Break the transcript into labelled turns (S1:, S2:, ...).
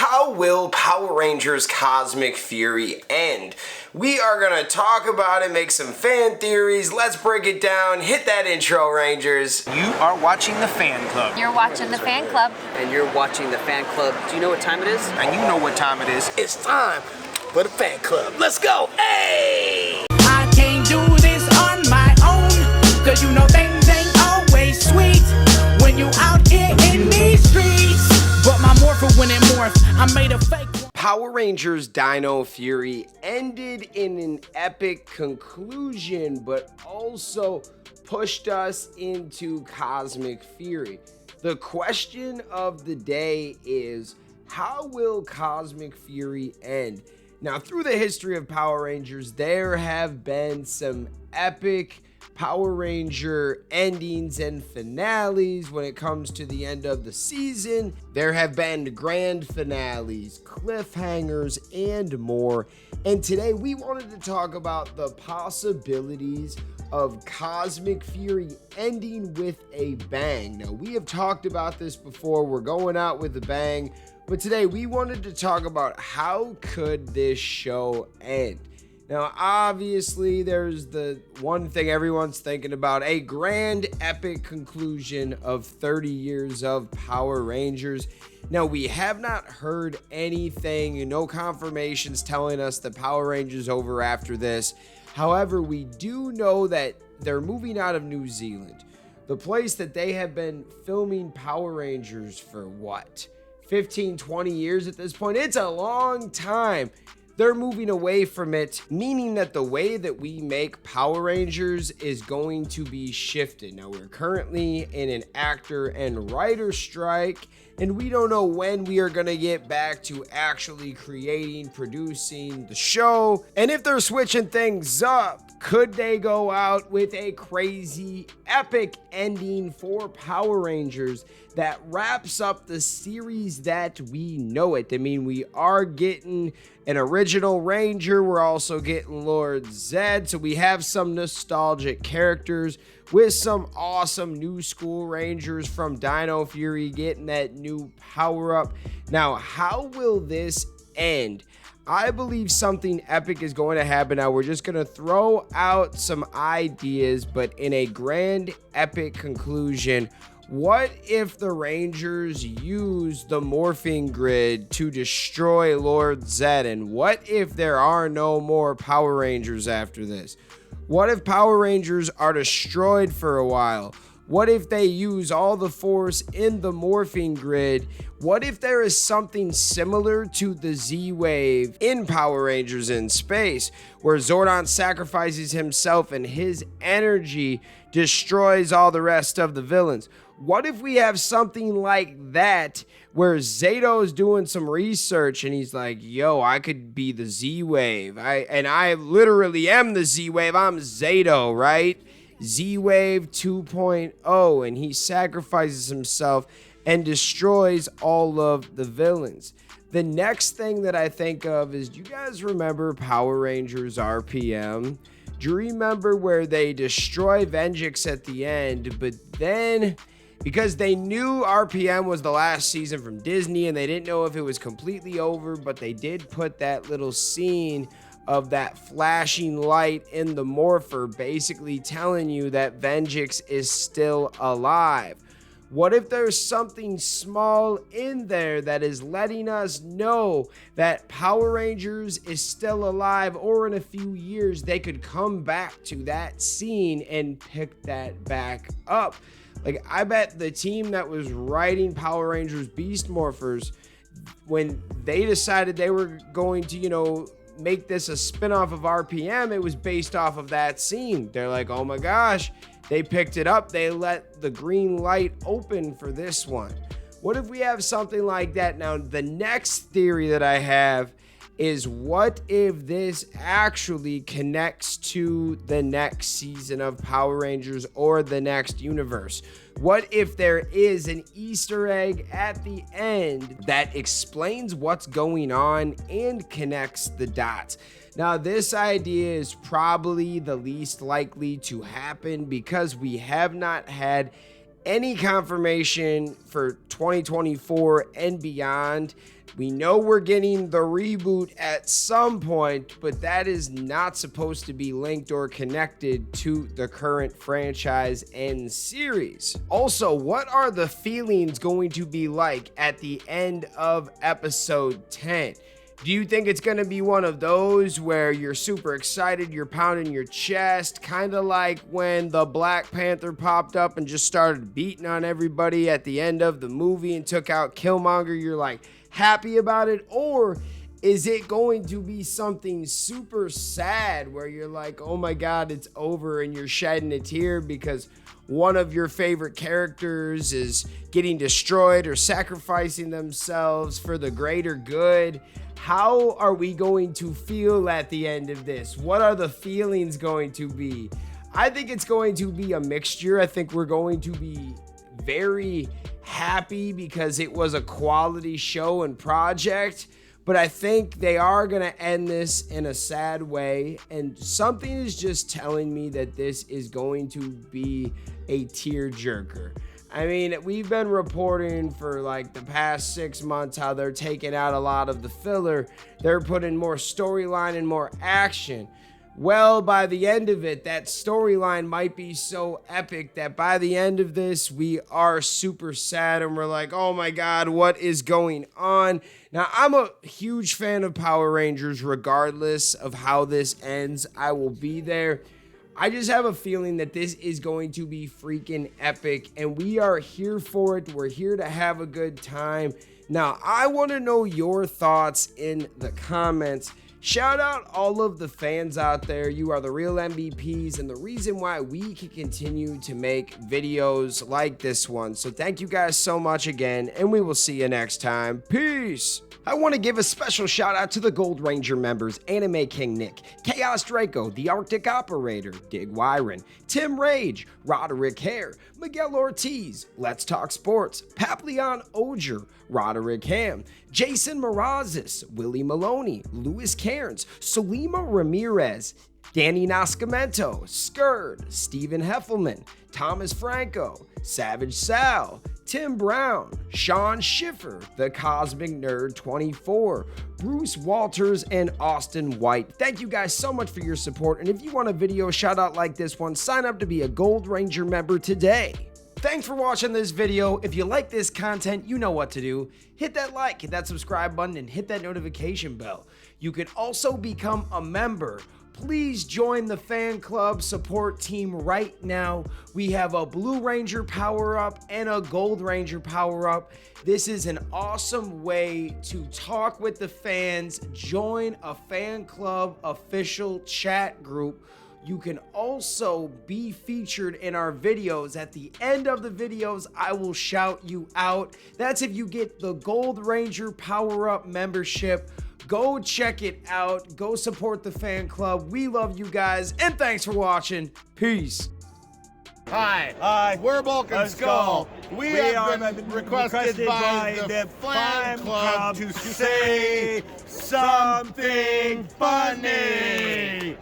S1: How will Power Rangers Cosmic Fury end? We are going to talk about it, make some fan theories. Let's break it down. Hit that intro, Rangers.
S2: You are watching the Fan Club.
S3: You're watching the Fan Club.
S4: And you're watching the Fan Club. Do you know what time it is?
S2: And you know what time it is.
S5: It's time for the Fan Club. Let's go. Hey!
S6: I can't do this on my own, cause you know things ain't always sweet when you out here in these streets. But my morpher, when it morphed, I made a fake one.
S1: Power Rangers Dino Fury ended in an epic conclusion, but also pushed us into Cosmic Fury. The question of the day is, how will Cosmic Fury end? Now, through the history of Power Rangers, there have been some epic Power Ranger endings and finales when it comes to the end of the season. There have been grand finales, cliffhangers, and more. And today we wanted to talk about the possibilities of Cosmic Fury ending with a bang. Now, we have talked about this before. We're going out with a bang. But today we wanted to talk about how could this show end. Now, obviously, there's the one thing everyone's thinking about, a grand epic conclusion of 30 years of Power Rangers. Now, we have not heard anything, no confirmations telling us the Power Rangers over after this. However, we do know that they're moving out of New Zealand, the place that they have been filming Power Rangers for what? 15, 20 years at this point. It's a long time. They're moving away from it, meaning that the way that we make Power Rangers is going to be shifted. Now, we're currently in an actor and writer strike, and we don't know when we are going to get back to actually creating, producing the show. And if they're switching things up, could they go out with a crazy, epic ending for Power Rangers that wraps up the series that we know it? I mean, we are getting an original Ranger. We're also getting Lord Zed. So we have some nostalgic characters with some awesome new school Rangers from Dino Fury getting that new power up. Now, how will this end? I believe something epic is going to happen. Now, we're just going to throw out some ideas, but in a grand epic conclusion, what if the Rangers use the morphing grid to destroy Lord Zed? And what if there are no more Power Rangers after this? What if Power Rangers are destroyed for a while? What if they use all the force in the morphing grid? What if there is something similar to the Z-Wave in Power Rangers in Space, where Zordon sacrifices himself and his energy destroys all the rest of the villains? What if we have something like that where Zato's doing some research and he's like, yo, I could be the Z-Wave. I literally am the Z-Wave. I'm Zato, right? Z-Wave 2.0, and he sacrifices himself and destroys all of the villains. The next thing that I think of is, do you guys remember Power Rangers RPM? Do you remember where they destroy Venjix at the end, but then because they knew RPM was the last season from Disney and they didn't know if it was completely over, but they did put that little scene of that flashing light in the morpher, basically telling you that Venjix is still alive. What if there's something small in there that is letting us know that Power Rangers is still alive, or in a few years they could come back to that scene and pick that back up? Like, I bet the team that was writing Power Rangers Beast Morphers, when they decided they were going to, make this a spin-off of RPM, it was based off of that scene. They're like, oh my gosh, they picked it up. They let the green light open for this one. What if we have something like that? Now, the next theory that I have is, what if this actually connects to the next season of Power Rangers or the next universe? What if there is an Easter egg at the end that explains what's going on and connects the dots? Now, this idea is probably the least likely to happen because we have not had any confirmation for 2024 and beyond. We know we're getting the reboot at some point, but that is not supposed to be linked or connected to the current franchise and series. Also, what are the feelings going to be like at the end of episode 10? Do you think it's going to be one of those where you're super excited, you're pounding your chest, kind of like when the Black Panther popped up and just started beating on everybody at the end of the movie and took out Killmonger? You're like happy about it? Or is it going to be something super sad where you're like, oh my God, it's over, and you're shedding a tear because one of your favorite characters is getting destroyed or sacrificing themselves for the greater good? How are we going to feel at the end of this? What are the feelings going to be? I think it's going to be a mixture. I think we're going to be very happy because it was a quality show and project, but I think they are going to end this in a sad way, and something is just telling me that this is going to be a tearjerker. I mean, we've been reporting for like the past 6 months how they're taking out a lot of the filler. They're putting more storyline and more action. Well, by the end of it, that storyline might be so epic that by the end of this, we are super sad and we're like, oh my God, what is going on? Now, I'm a huge fan of Power Rangers. Regardless of how this ends, I will be there. I just have a feeling that this is going to be freaking epic, and we are here for it. We're here to have a good time. Now, I want to know your thoughts in the comments. Shout out all of the fans out there. You are the real MVPs and the reason why we can continue to make videos like this one. So thank you guys so much again, and we will see you next time. Peace. I want to give a special shout out to the Gold Ranger members: Anime King Nick, Chaos Draco, The Arctic Operator, Dig Wyron, Tim Rage, Roderick Hare, Miguel Ortiz, Let's Talk Sports, Papillon Oger, Roderick Ham, Jason Morazes, Willie Maloney, Louis Cairns, Solima Ramirez, Danny Nascimento, Skird, Stephen Heffelman, Thomas Franco, Savage Sal, Tim Brown, Sean Schiffer, The Cosmic Nerd 24, Bruce Walters, and Austin White. Thank you guys so much for your support, and if you want a video shout out like this one, sign up to be a Gold Ranger member today. Thanks for watching this video. If you like this content, you know what to do. Hit that like, hit that subscribe button, and hit that notification bell. You can also become a member. Please join the fan club support team right now. We have a Blue Ranger power-up and a Gold Ranger power-up. This is an awesome way to talk with the fans. Join a fan club official chat group. You can also be featured in our videos. At the end of the videos, I will shout you out. That's if you get the Gold Ranger Power-Up membership. Go check it out. Go support the fan club. We love you guys, and thanks for watching. Peace.
S3: Hi, we're Bulk and Skull. We have
S7: are
S3: been requested by the fan club to say something funny.